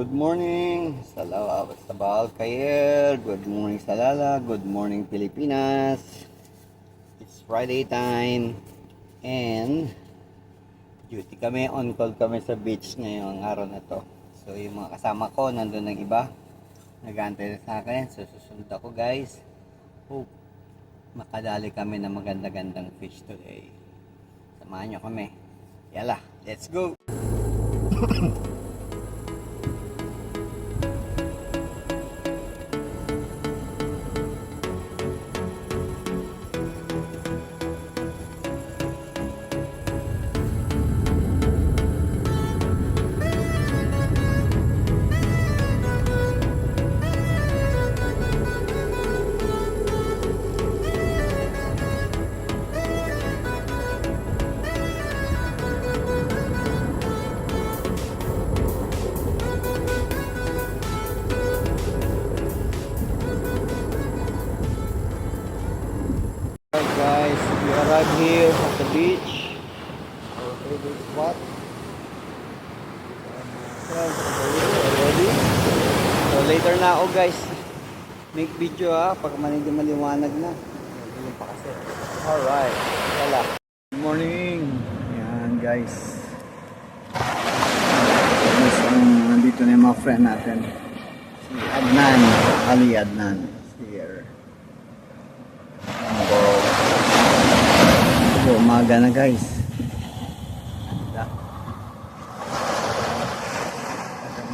Good morning, Sabal Kayer. Good morning, Salala. Good morning, Pilipinas. It's Friday time. And duty kami, on call kami sa beach ngayong araw na to. So yung mga kasama ko, nandun ng iba. Nag-aantay sa akin. So susunod ako, guys. Hope makadali kami ng maganda-gandang fish today. Samahan nyo kami. Yala, let's go! Alright guys, we arrived here at the beach. Our favorite spot. Already. So later na ako guys. Make video pag maliwanag na. Ganyan pa kasi. Alright. Wala. Good morning. Yan guys. Nandito na yung mga friend natin. Si Adnan. Ali Adnan. Here. So, umaga na guys.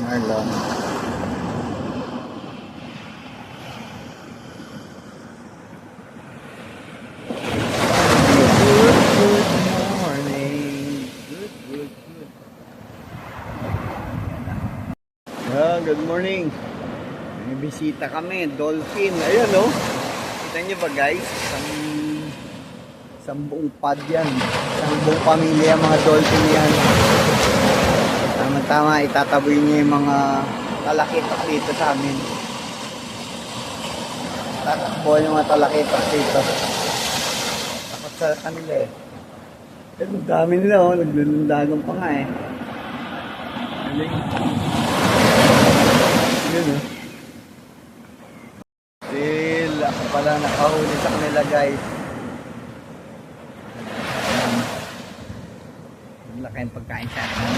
Marlon. Good morning. Good. Good morning. May bisita kami, dolphin. Ayan oh. Kita nyo ba guys? Isang buong pad yan. Isang buong pamilya mga dolphin yan. Tama-tama itataboy niya yung mga talakitok dito sa amin. Tatakbo yung mga talakitok dito. Takot sa kanila eh. Pero ang dami nila oh. Naglulundagan pa nga eh. Galing. Yun oh. Still ako pala nakahuli sa kanila guys. Laki ang pagkain sa akin.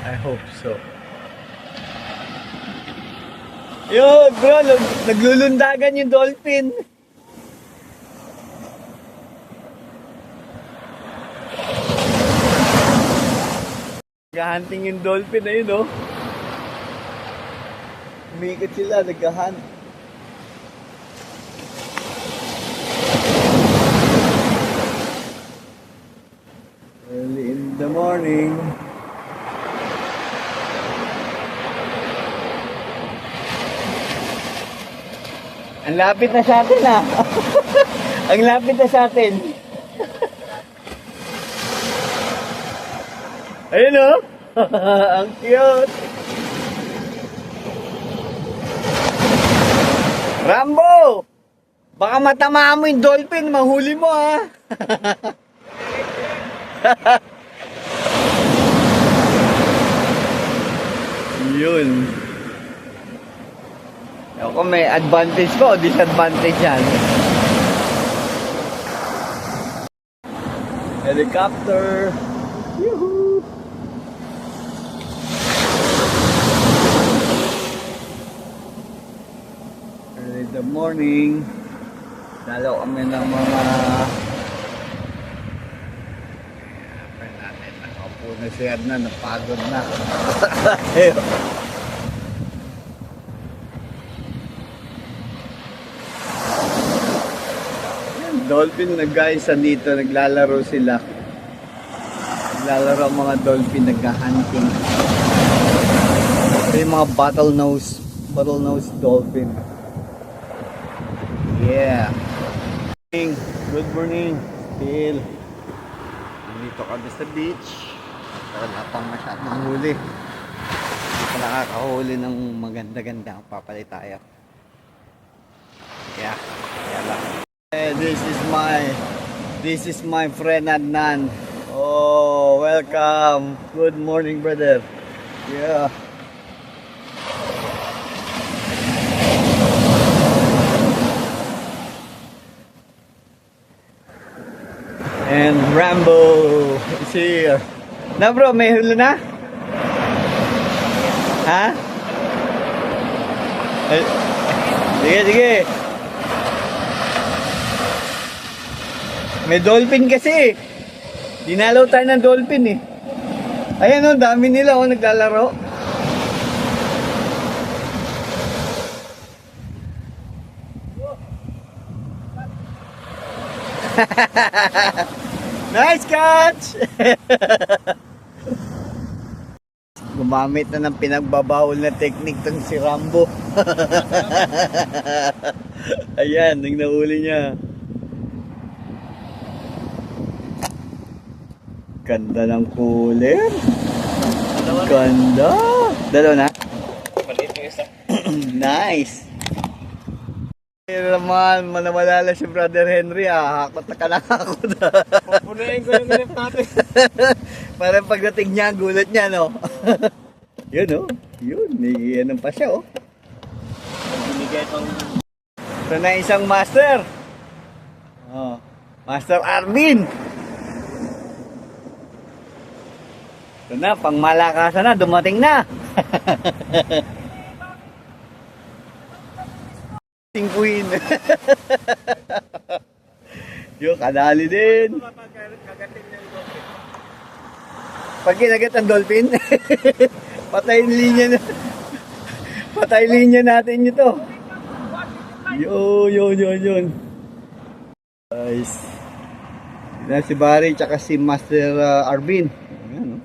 I hope so. Yo bro, naglulundagan yung dolphin. Nag-hunting yung dolphin, ayun oh. Umikot sila, nag-hunt. Early in the morning. Ang lapit na sa atin Ang lapit na sa atin. Ayun oh. Ang cute. Rambo! Baka matamaan mo yung dolphin, mahuli mo Yun. Ako may advantage ko o disadvantage yan. Helicopter. Yuhuu. Early in the morning. Dalaw kami ng mga na si Adnan, napagod na. Dolphin na guys, andito naglalaro sila. Naglalaro ang mga dolphin, nagka-hunting. Ito yung mga bottlenose dolphin. Yeah. Good morning. Still dito kami sa beach. Wala pang masyadong huli. Hindi pa nakakahuli ng maganda-ganda. Papalit tayo. Yeah. Yala. This is my friend Adnan. Oh, welcome. Good morning, brother. Yeah. And Rambo is here. Na bro, may hula na? Ha? Sige, sige. May dolphin kasi. Dinalaw tayo ng dolphin eh. Ayan o, dami nila o, naglalaro. Nice catch! Gumamit na ng pinagbabawal na technique tong si Rambo. Ayan, nang nahuli niya. Ganda ng cooler. Ganda. Dalawa na? Maliit yung isa. Nice. Pero naman, manamalala si Brother Henry, hakot na ka lang ako na. Pupunuin ko yung ganip natin. Parang pagdating niya, gulat niya, no? Yun, oh. Yun, may anong pa siya, oh. Binigay pang... Ito na isang master. Oh, Master Arvin. Ito na, pang malakasan na, dumating na. Queen. Yung kadali din. Pag kinagat ang dolphin, patayin linya na. Patayin linya natin ito. Yun. Nice. Na si Barry tsaka si Master Arvin. Ayan, no?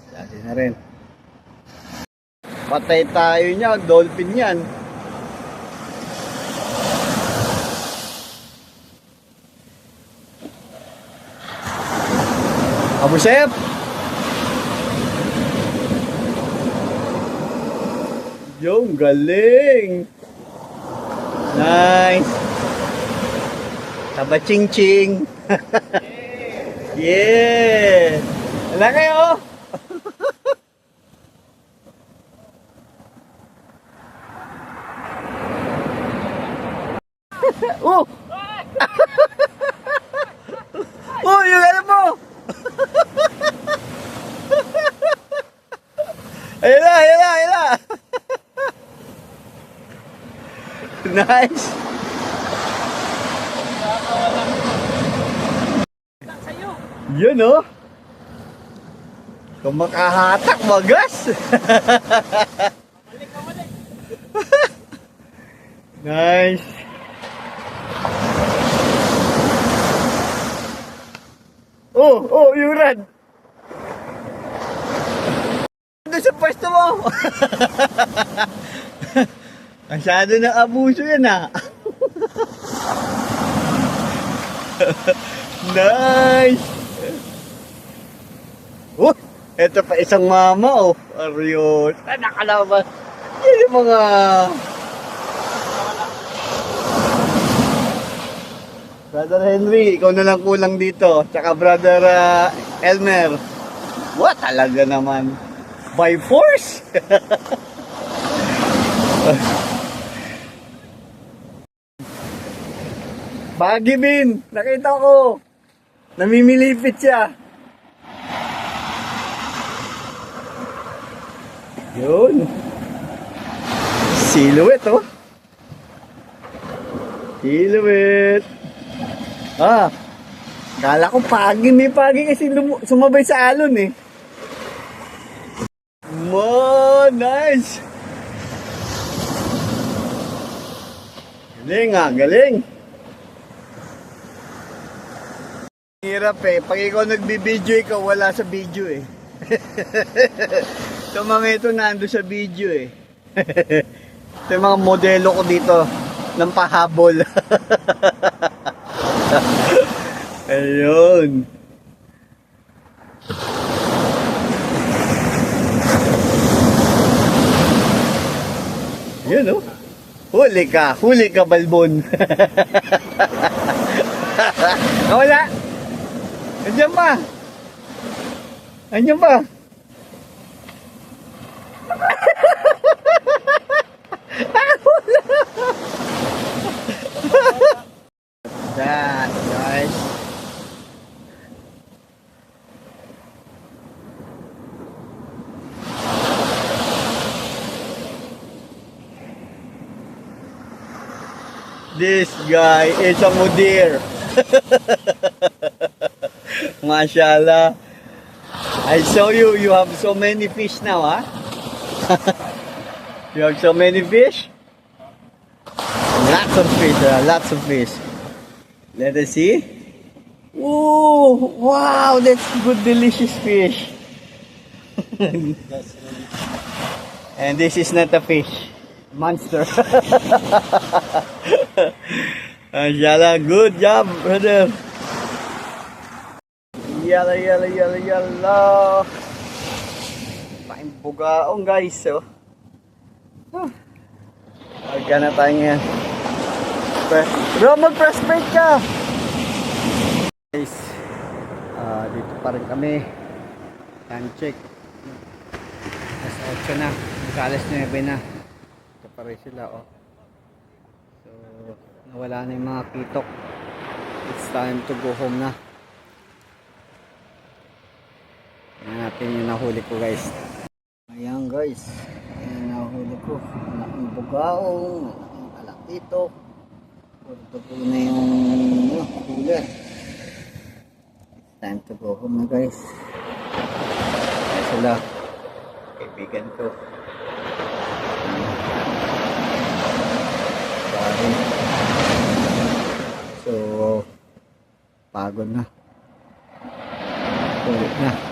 Dali na rin. Patay tayo niya, dolphin yan. Abu Sayyaf. Yung galing. Nice. Taba ching ching. Yeah. Wala kayo. Oh. Oh, yung alam mo. Ayun na. Nice. Yun, oh. Kung makahatak, magas. Nice. Oh, yung rad. Doon sa pwesto mo. Masyado ng abuso yan, ah. Nice. Oh, eto pa isang mama, oh. Arios. Nakalaban. Yan yung mga... Brother Henry, ikaw na lang kulang dito. Tsaka Brother Elmer. What? Talaga naman. By force? Bagibin, nakita ko. Namimilipit siya. Yun. Silhouette, oh. Silhouette. Kala ko pagi, may pagi kasi sumabay sa alon eh. Nice. Galing, galing. Hirap eh, pag ikaw nagbibideo, ikaw wala sa video eh. So mga ito nando sa video eh. Ito yung mga modelo ko dito ng pahabol. Ayun. Yun, oh. Huli ka, balbon. Wala. Andiyan pa. Andiyan pa. That, guys. This guy is a mudir. Mashallah. I saw you have so many fish now, huh? You have so many fish? Lots of fish. Let us see. Oh, wow, that's good, delicious fish. And this is not a fish. Monster. Mashallah, good job, brother. Yalla. Paing bugaong, guys. So, Huwag na tayo ngayon. Bro, mag-prospect ka! Guys, dito pa rin kami. Time check. Nasa 8 na. Magkalas 9 na. Ito pa rin sila, oh. So, nawala na yung mga kitok. It's time to go home na. Ayan natin yung nahuli ko, guys. Ayan, guys. Ayan nahuli ko. Malaking bugaong, malaking alakitok. Puro po na yung cooler. It's time to go home na, guys. Ayan sila. Kaibigan ko. Sorry. So, pagod na. Ulit na.